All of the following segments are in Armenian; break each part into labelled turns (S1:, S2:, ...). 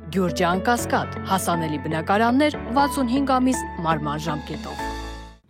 S1: Գյուրջան Կասկադ, հասանելի բնակարաններ 65 ամիս մարման ժամկետով։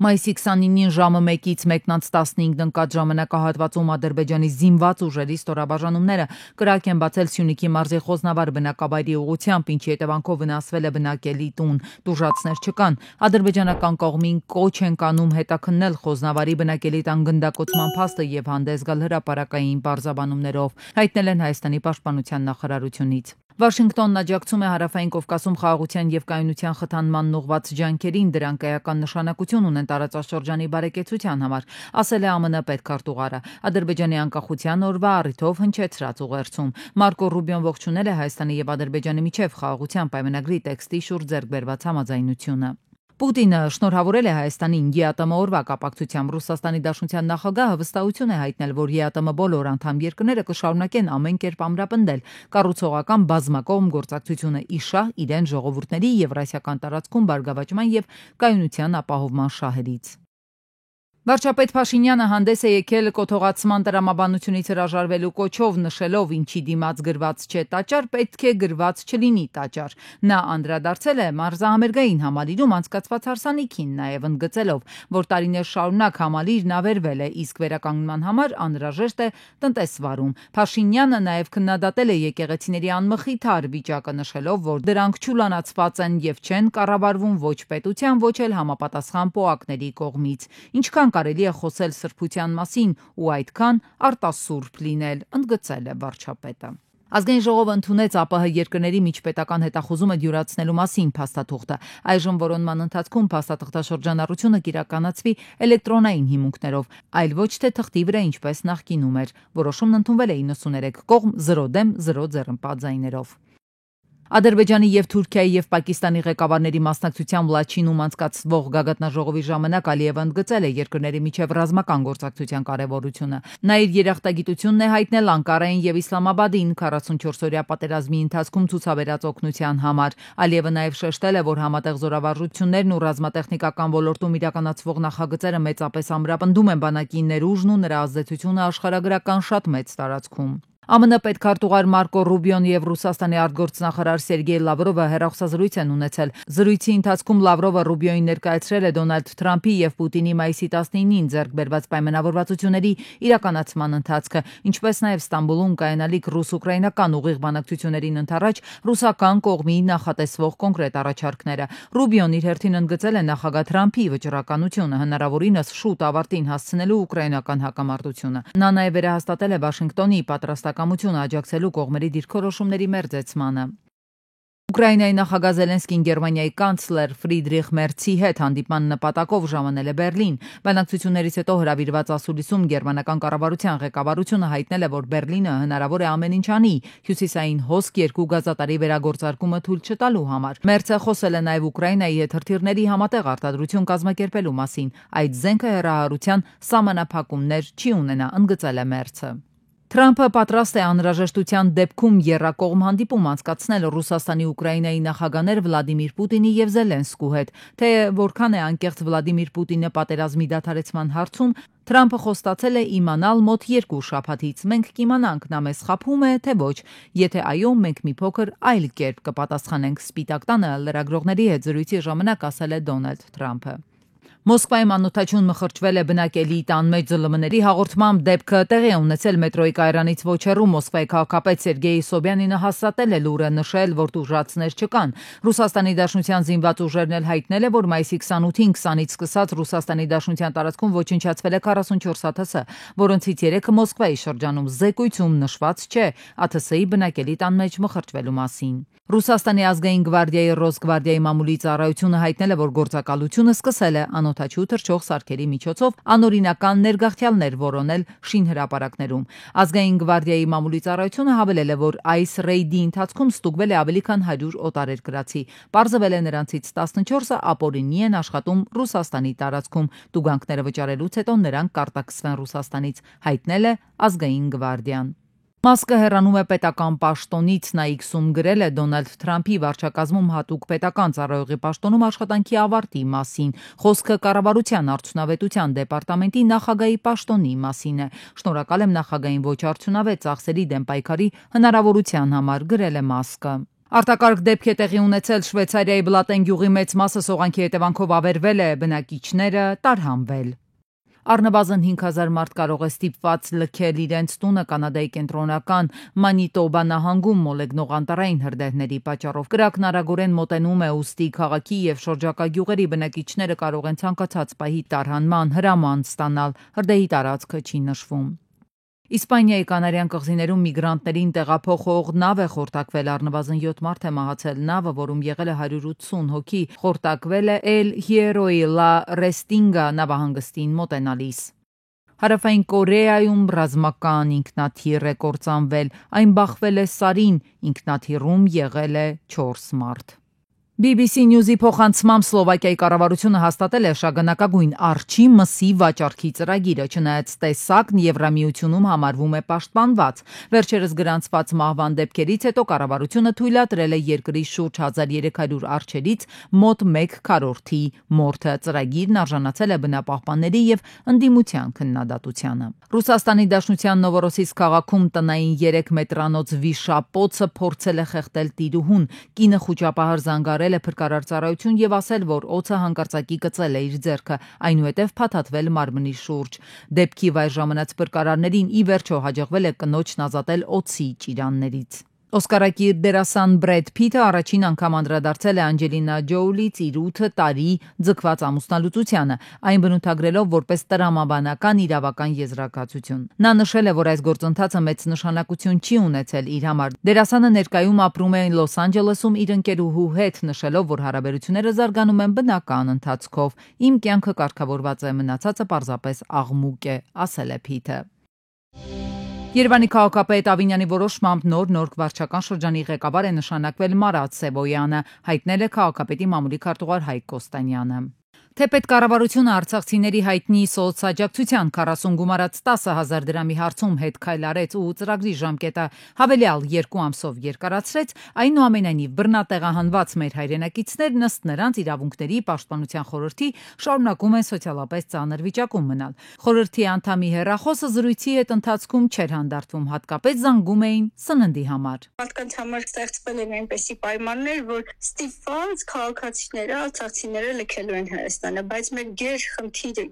S2: Մայիսի 29-ին ժամը 1-ից 1:15 ընկած ժամանակահատվածում Ադրբեջանի զինված ուժերի ստորաբաժանումները կրակ են բացել Սյունիքի մարզի Խոզնավար բնակավայրի ուղղությամբ, ինչի հետևանքով վնասվել է բնակելի տուն։ Տուժածներ չկան։ Ադրբեջանական կողմին կոչ են կանում հետաքննել Խոզնավարի բնակելի տան գնդակոծման փաստը եւ հանդես գալ հրապարակային պարզաբանումներով, հայտնել են Հայաստանի պաշտպանության նախարարությունից։ Վաշինգտոնն աջակցում է Հարավային Կովկասում խաղաղության եւ կայունության խթանման ուղղված ջանքերին, դրանք էական նշանակություն ունեն տարածաշրջանի բարեկեցության համար, ասել է ԱՄՆ պետքարտուղարը Ադրբեջանի անկախության օրվա առիթով հնչեցրած ուղերձում։ Մարկո Ռուբիոն ողջունել է Հայաստանի եւ Ադրբեջանի միջև խաղաղության պայմանագրի տեքստի շուրջ ձեռք բերված համաձայնությունը։ Պուտինը շնորհավորել է Հայաստանին ԵԱՏՄ օրվա կապակցությամբ։ Ռուսաստանի Դաշնության նախագահը վստահություն է հայտնել, որ ԵԱՏՄ բոլոր անդամ երկրները կշարունակեն ամեն կերպ ամրապնդել կառուցողական բազմակողմ գործակցությունը ի շահ իրեն ժողովուրդների Եվրասիական տարածքում բարգավաճման եւ կայունության ապահովման շահերից։ Վարչապետ Փաշինյանը հանդես է եկել կոթողացման տրամաբանությունից հրաժարվելու կոչով, նշելով ինչի դիմաց գրված չէ տաճար, պետք է գրված չլինի տաճար։ Նա անդրադարձել է մարզահամերգային համալիրում անցկացված հարսանիքին, նաև ընդգծելով, որ տարիներ շարունակ համալիրն ավերվել է, իսկ վերականգնման համար անհրաժեշտ է տնտեսվարում։ Փաշինյանը նաև քննադատել է եկեղեցիների անմխիթար վիճակը, նշելով, որ դրանք չուլանացված են եւ չեն կառավարվում ոչ պետության, ոչ էլ համապատասխան պոակների կողմից։ Ինչքան կարելի է խոսել սրբության մասին ու այդքան արտասուրբ լինել, ընդգծել է վարչապետը։ Ազգային ժողովը ընդունեց ԱՊՀ երկրների միջպետական հետախուզումը դյուրացնելու մասին փաստաթուղթը։ Այժմ որոնման ընթացքում փաստաթղթաշրջանառությունը կիրականացվի էլեկտրոնային հիմունքներով, այլ ոչ թե թղթի վրա, ինչպես նախկինում էր։ Որոշումն ընդունվել է 93 կողմ 0 դեմ 0 ձեռնպատ ձայներով։ Ադրբեջանի եւ Թուրքիայի եւ Պակիստանի ղեկավարների մասնակցությամբ Լաչինում անցկացվող գագաթնաժողովի ժամանակ Ալիևը ընդգծել է երկրների միջև ռազմական գործակցության կարեւորությունը։ Նա իր երախտագիտությունն է հայտնել Անկարային եւ Իսլամաբադին 44-օրյա պատերազմի ընթացքում ցուցաբերած օգնության համար։ Ալիևը նաեւ շեշտել է, որ համատեղ զորավարժություններն ու ռազմատեխնիկական ոլորտում իրականացվող նախագծերը մեծապես ամրապնդում են բանակի ներուժն ու նրա ազդեցությունը աշխարհագրական շատ մեծ տարածքում։ ԱՄՆ պետքարտուղար Մարկո Ռուբիոն եւ Ռուսաստանի արտգործնախարար Սերգեյ Լավրովը հեռախոսազրույց են ունեցել։ Զրույցի ընթացքում Լավրովը Ռուբիոին ներկայացրել է Դոնալդ Թրամփի եւ Պուտինի մայիսի 19-ին ձեռք բերված պայմանավորվածությունների իրականացման ընթացքը, ինչպես նաեւ Ստամբուլում կայանալիք ռուս-ուկրաինական ուղիղ բանակցություններին ընդառաջ ռուսական կողմի նախատեսվող կոնկրետ առաջարկները։ Ռուբիոն իր հերթին ընդգծել է նախագահ Թրամփի վճռականությունը հնարավորինս շուտ ավարտին հասցնելու ուկրաինական հակամարտությունը։ Նա նաեւ վերահաստատել է Վաշինգտոնի պատրաստակամությունը աջակցելու կողմերի դիրքորոշումների մերձեցմանը։ Ուկրաինայի նախագահ Զելենսկին Գերմանիայի կանցլեր Ֆրիդրիխ Մերցի հետ հանդիպման նպատակով ժամանել է Բերլին։ Բանակցություններից հետո հրավիրված ասուլիսում գերմանական կառավարության ղեկավարությունը հայտնել է, որ Բերլինը հնարավոր է ամեն ինչ անի հյուսիսային հոսք 2 գազատարի վերագործարկումը թույլ չտալու համար։ Մերցը խոսել է նաև Ուկրաինայի հետ հրթիռների համատեղ արտադրություն կազմակերպելու մասին։ Այդ զենքը հեռահարության սահմանափակումներ չի ունենա, ընդգծել է Մերցը։ Թրամփը պատրաստ է անհրաժեշտության դեպքում եռակողմ հանդիպում անցկացնել Ռուսաստանի Ուկրաինայի նախագահներ Վլադիմիր Պուտինի եւ Զելենսկու հետ։ Թե որքան է անկեղծ Վլադիմիր Պուտինը պատերազմի դադարեցման հարցում, Թրամփը խոստացել է իմանալ մոտ 2 շաբաթից։ Մենք կիմանանք, նա մեզ խաբում է, թե ոչ։ Եթե այո, մենք մի փոքր այլ կերպ կպատասխանենք, Սպիտակ տանը լրագրողների հետ զրույցի ժամանակ ասել է Դոնալդ Թրամփը։ Մոսկվայում անօդաչուն մխրճվել է բնակելի տան մեջ ԶԼՄ-ների հաղորդմամբ դեպքը տեղի է ունեցել մետրոյի կայարանից ոչ հեռու։ Մոսկվայի քաղաքապետ Սերգեյ Սոբյանինը հաստատել է լուրը, նշել, որ տուժածներ չկան։ Ռուսաստանի Դաշնության զինված ուժերն էլ հայտնել է, որ մայիսի 28-ին 20-ից սկսած Ռուսաստանի Դաշնության տարածքում ոչնչացվել է 44 ԱԹՍ, որոնցից 3-ը Մոսկվայի շրջանում։ Զեկույցում նշված չէ ԱԹՍ-ի բնակելի տան մեջ մխրճվելու մասին։ Ռուսաստանի ազգային գվարդիայի Ռոսգվարդիայի մամուլի ծառայությունը հայտնել է, որ գործակալությունը սկսել է անօդաչու թռչող սարքերի միջոցով անօրինական ներգաղթյալներ որոնել շինհրապարակներում։ Ազգային գվարդիայի մամուլի ծառայությունը հավելել է, որ այս ռեյդի ընթացքում ստուգվել է ավելի քան 100 օտարերկրացի։ Պարզվել է նրանցից 14-ը ապօրինի են աշխատում Ռուսաստանի տարածքում։ Տուգանքները վճարելուց հետո նրանք կարտաքսվեն Ռուսաստանից, հայտնել է ազգային գվարդիան։ Մասկը հեռանում է պետական պաշտոնից, նա X-ում գրել է Դոնալդ Թրամփի վարչակազմում հատուկ պետական ծառայողի պաշտոնում աշխատանքի ավարտի մասին։ Խոսքը կառավարության արդյունավետության դեպարտամենտի նախագահի պաշտոնի մասին է։ Շնորհակալ եմ նախագահին ոչ արդյունավետ ծախսերի դեմ պայքարի հնարավորության համար, գրել է Մասկը։ Արտակարգ դեպք է տեղի ունեցել Շվեյցարիայի Բլատեն գյուղի մեծ մասը սողանքի հետևանքով ավերվել է, բնակիչները տարհանվել։ Առնվազն 5000 մարդ կարող է ստիպված լքել իրենց տունը Կանադայի կենտրոնական Մանիտոբա նահանգում մոլեգնող անտառային հրդեհների պատճառով։ Կրակն արագորեն մոտենում է, ուստի քաղաքի եւ շրջակա գյուղերի բնակիչները կարող են ցանկացած պահի տարհանման հրաման ստանալ։ Հրդեհի տարածքը չի նշվում։ Իսպանիայի կանարյան կղզիներում միգրանտներին տեղափոխող նավ է խորտակվել, առնվազն 7 մարդ է մահացել, նավը, որում եղել է 180 հոգի, խորտակվել է El Hierro y la Restinga նավահանգստին մոտենալիս։ Հարավային Կորեայում ռազմական ինքնաթիռ է կործանվել, այն բախվել է Սարին, ինքնաթիռում եղել է 4 մարդ։ BBC News-ի փոխանցմամբ Սլովակիայի կառավարությունը հաստատել է շագանակագույն արջի մսի վաճառքի ծրագիրը, չնայած տեսակն Եվրամիությունում համարվում է պաշտպանված։ Վերջերս գրանցված մահվան դեպքերից հետո կառավարությունը թույլատրել է երկրի շուրջ 1300 արջերից մոտ 1/4-ի մորթը։ Ծրագիրն արժանացել է բնապահպանների եւ ընդդիմության քննադատությանը։ Ռուսաստանի Դաշնության Նովորոսիսկ քաղաքում տնային 3 մետրանոց վիշապոցը փորձել է խեղդել տիրուհուն։ Կինը խուճապահար զանգարել է փրկարար ծառայություն եւ ասել, որ օձը հանկարծակի գծել է իր ձեռքը, այնուհետև փաթաթվել մարմնի շուրջ։ Դեպքի վայր ժամանած փրկարարներին ի վերջո հաջողվել է կնոջն ազատել օձի ճիրաններից։ Օսկարակիր դերասան Բրեդ Փիթը առաջին անգամ անդրադարձել է Անջելինա Ջոլից իր 8 տարի ձգված ամուսնալուծությանը, այն բնութագրելով որպես տրամաբանական իրավական եզրակացություն։ Նա նշել է, որ այս գործընթացը մեծ նշանակություն չի ունեցել իր համար։ Դերասանը ներկայում ապրում է Լոս Անջելեսում իր ընկերուհու հետ, նշելով, որ հարաբերությունները զարգանում են բնական ընթացքով։ Իմ կյանքը կարգավորված է, մնացածը պարզապես աղմուկ է, ասել է Փիթը։ Երևանի քաղաքապետ Ավինյանի որոշմամբ նոր վարչական շրջանի ղեկավար է նշանակվել Մարատ Սևոյանը, հայտնել է քաղաքապետի մամուլի քարտուղար Հայկ Կոստանյանը։ Թեպետ կառավարությունը արցախցիների հայտնի սոցաջակցության 40 գումարած 10,000 դրամի հարցում հետ քայլ արեց ու ծրագրի ժամկետը հավելյալ 2 ամսով երկարացրեց, այնուամենայնիվ բռնատեղահանված մեր հայրենակիցներն ըստ նրանց իրավունքների պաշտպանության խորհրդի շարունակում են սոցիալապես ծանր վիճակում մնալ։ Խորհրդի անդամի հեռախոսը զրույցի հետ ընթացքում չէր հանդարտվում, հատկապես զանգում էին սննդի համար։
S3: Մարդկանց համար ստեղծվել են այնպիսի պայմաններ, որ ստիպված քաղաքացիները, արցախցիները լքելու են Հայաստանը, բայց մեր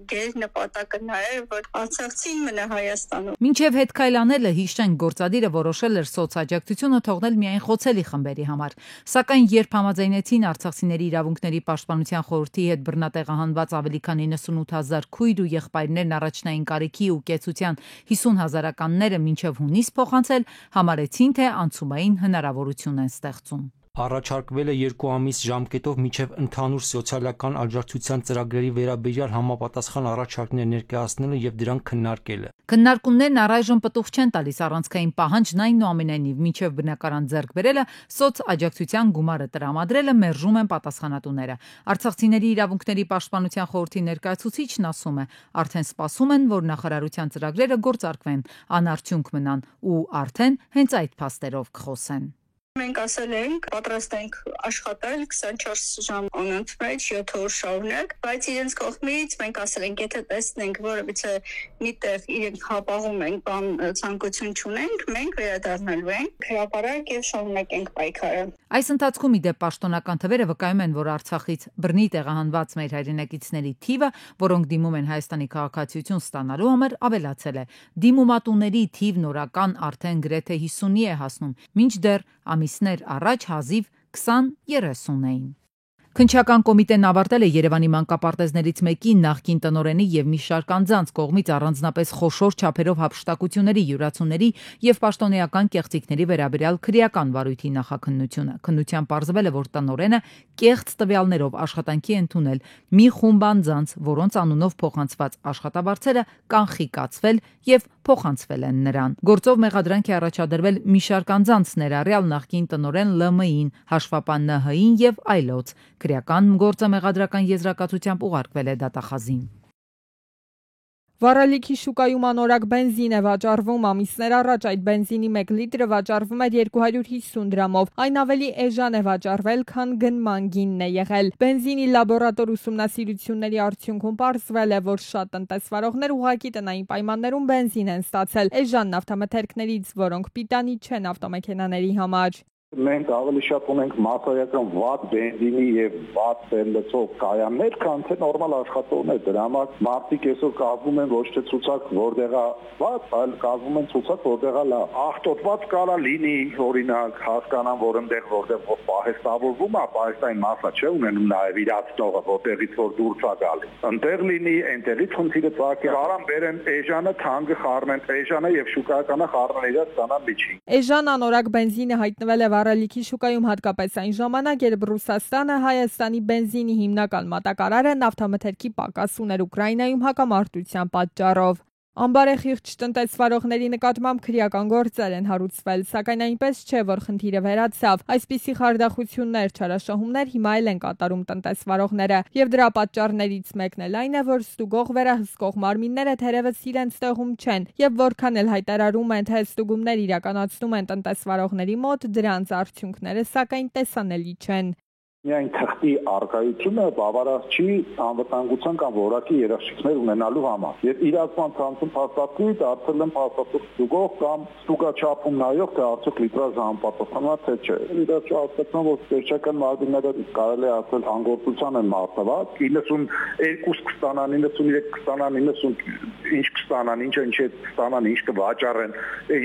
S3: գեր նպատակը նա է, որ արցախցին մնա Հայաստանում։
S2: Մինչև հետ քայլ անելը հիշենք գործադիրը որոշել էր սոցաջակցությունը թողնել միայն խոցելի խմբերի համար։ Սակայն երբ համաձայնեցին արցախցիների իրավունքների պաշտպանության խորհրդի հետ բռնատեղահանված ավելի քան 98,000 քույր ու եղբայրներն առաջնային կարիքի ու կեցության 50,000-ականները մինչև հունիս փոխանցել, համարեցին, թե անցումային հնարավորություն են ստեղծում։
S4: Առաջարկվել է 2 ամիս ժամկետով մինչև ընդհանուր սոցիալական աջակցության ծրագրերի վերաբերյալ համապատասխան առաջարկներ ներկայացնելը եւ դրանք քննարկելը։
S2: Քննարկումներն առայժմ պտուղ չեն տալիս առանցքային պահանջն այնուամենայնիվ մինչև բնակարան ձեռք բերելը սոցաջակցության գումարը տրամադրելը մերժում են պատասխանատուները։ Արցախցիների իրավունքների պաշտպանության խորհրդի ներկայացուցիչն ասում է, արդեն սպասում են, որ նախարարության ծրագրերը գործարկվեն, անարդյունք մնան ու արդեն հենց այդ փաստերով կխոսեն։
S3: Մենք ասել ենք, պատրաստ ենք աշխատել 24 ժամ անընդմեջ 7 օր շարունակ, բայց իրենց կողմից մենք ասել ենք, եթե տեսնենք որևիցե միտեղ իրենք հապաղում են կամ ցանկություն չունենք, մենք վերադառնալու ենք հրապարակ եւ շարունակենք պայքարը։
S2: Այս ընթացքում ի դեպ պաշտոնական թվերը վկայում են, որ Արցախից բռնի տեղահանված մեր հայրենակիցների թիվը, որոնք դիմում են Հայաստանի քաղաքացիություն ստանալու համար, ավելացել է։ Դիմումատուների թիվն օրական արդեն գրեթե 50-ի է հասնում, մինչդեռ ամիսներ առաջ հազիվ 20-30 էին։ Քննչական կոմիտեն ավարտել է Երևանի մանկապարտեզներից մեկի նախկին տնօրենի եւ մի շարք անձանց կողմից առանձնապես խոշոր չափերով հափշտակությունների, յուրացումների եւ պաշտոնեական կեղծիքների վերաբերյալ քրեական վարույթի նախաքննությունը։ Քննության պարզվել է, որ տնօրենը կեղծ տվյալներով աշխատանքի է ընդունել մի խումբ անձանց, որոնց անունով փոխանցված աշխատավարձերը կանխիկացվել եւ փոխանցվել են նրան։ Գործով մեղադրանք է առաջադրվել մի շարք անձանց, ներառյալ նախկին տնօրեն ԼՄ-ին, հաշվապան ՆՀ-ին եւ այլոց։ Քրեական գործը մեղադրական եզրակացությամբ ուղարկվել է դատախազին։
S5: Վառելիքի շուկայում անորակ բենզին է վաճառվում, ամիսներ առաջ այդ բենզինի 1 լիտրը վաճառվում էր 250 դրամով, այն ավելի էժան է վաճառվել, քան գնման գինն է եղել։ Բենզինի լաբորատոր ուսումնասիրությունների արդյունքում պարզվել է, որ շատ տնտեսվարողներ ուղղակի տնային պայմաններում բենզին են ստացել էժան նավթամթերքներից, որոնք պիտանի չեն ավտոմեքենաների համար։
S6: Մենք ավելի շատ ունենք մասսայական վատ բենզինի եւ վատ բենզինով կայաններ, քան թե նորմալ աշխատողներ։ Դրա համար մարդիկ այսօր կազմում են ոչ թե ցուցակ, որտեղ է վատ, այլ կազմում են ցուցակ, որտեղ է լավ։ Աղտոտված կարա լինի, օրինակ, հասկանան, որ այնտեղ որտեղ պահեստավորվում է, պահեստային մասա չէ ունենում նաեւ իրացնողը, որտեղից որ դուրս է գալի։ Այնտեղ լինի, այնտեղից խնդիրը ծագի, կարան բերեն էժանը թանկը խառնեն, էժանը եւ շուկայականը խառնեն իրար ստանան միջին։
S5: Էժան անորակ բենզինը հայտնվել է վառելիքի շուկայում հատկապես այն ժամանակ, երբ Ռուսաստանը Հայաստանի բենզինի հիմնական մատակարարը նավթամթերքի պակաս ուներ Ուկրաինայում հակամարտության պատճառով։ Ամբարեխիղճ տնտեսվարողների նկատմամբ քրեական գործեր են հարուցվել, սակայն այնպես չէ, որ խնդիրը վերացավ։ Այսպիսի խարդախություններ, չարաշահումներ հիմա էլ են կատարում տնտեսվարողները, եւ դրա պատճառներից մեկն էլ այն է, որ ստուգող վերահսկող մարմինները թերևս իրենց տեղում չեն, եւ որքան էլ հայտարարում են, թե ստուգումներ իրականացնում են տնտեսվարողների մոտ, դրանց արդյունքները սակայն տեսանելի չեն։
S6: Միայն թղթի արկայությունը բավարար չի անվտանգության կամ որակի երաշխիքներ ունենալու համար։ Եվ իրացման ցանցում փաստացի դարձել են փաստաթուղթ ստուգող կամ ստուգաչափում նայող, թե արդյոք լիտրաժ համապատասխանա թե չէ։ Իրաց հասկացան, որ վերջական մարմինները կարելի է ասել հանգործության են մատնված, 92 կստանան, 93 կստանան, 90 ինչ կստանան, ինչը ինչ է կստանան, ինչ կվաճառեն։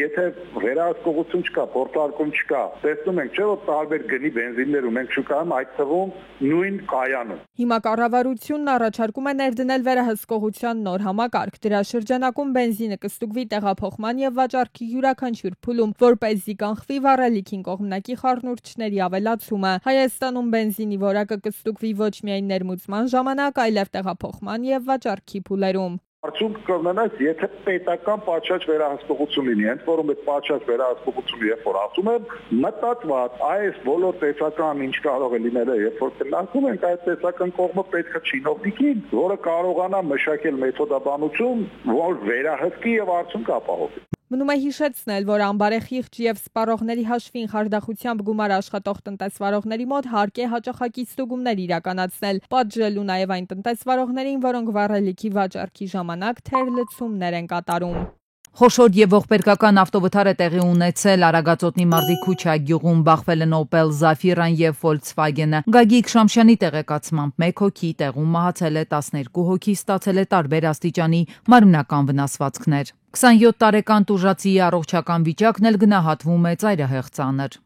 S6: Եթե վերահսկողություն չկա, փորձարկում չկա, տեսնում ենք, չէ՞ որ տարբեր գնի բենզիններ ունենք շուկայում, այդ թվում նույն կայանում։
S5: Հիմա կառավարությունն առաջարկում է ներդնել վերահսկողության նոր համակարգ։ Դրա շրջանակում բենզինը կստուգվի տեղափոխման եւ վաճառքի յուրաքանչյուր փուլում, որպեսզի կանխվի վառելիքին կողմնակի խառնուրդների ավելացումը։ Հայաստանում բենզինի որակը կստուգվի ոչ միայն ներմուծման ժամանակ, այլև տեղափոխման եւ վաճառքի փուլերում։
S6: Արդյունք կունենաս, եթե պետական պատշաճ վերահսկողություն լինի, հենց որում այդ պատշաճ վերահսկողությունը երբ որ ասում եմ, մտածված այս բոլոր տեսական ինչ կարող է լինել, երբ որ քննարկում ենք այդ տեսական կողմը պետք է չինովնիկին, որը կարողանա մշակել մեթոդաբանություն, որ վերահսկի եւ արդյունք ապահովի։
S5: Մնում է հիշեցնել, որ ամբարեխիղճ եւ սպառողների հաշվին խարդախությամբ գումար աշխատող տնտեսվարողների մոտ հարկ է հաճախակի ստուգումներ իրականացնել, պատժելու նաեւ այն տնտեսվարողներին, որոնք վառելիքի վաճառքի ժամանակ թերլցումներ են կատարում։
S2: Խոշոր եւ ողբերգական ավտովթար է տեղի ունեցել Արագածոտնի մարզի Քուչա գյուղում, բախվել են Opel, Zafira-ն եւ Volkswagen-ը։ Գագիկ Շամշյանի տեղեկացմամբ 1 հոգի տեղում մահացել է, 12 հոգի ստացել է տարբեր աստիճանի մարմնական վնասվածքներ։ 27 տարեկան տուժածի առողջական վիճակն էլ գնահատվում է ծայրահեղ ծանր։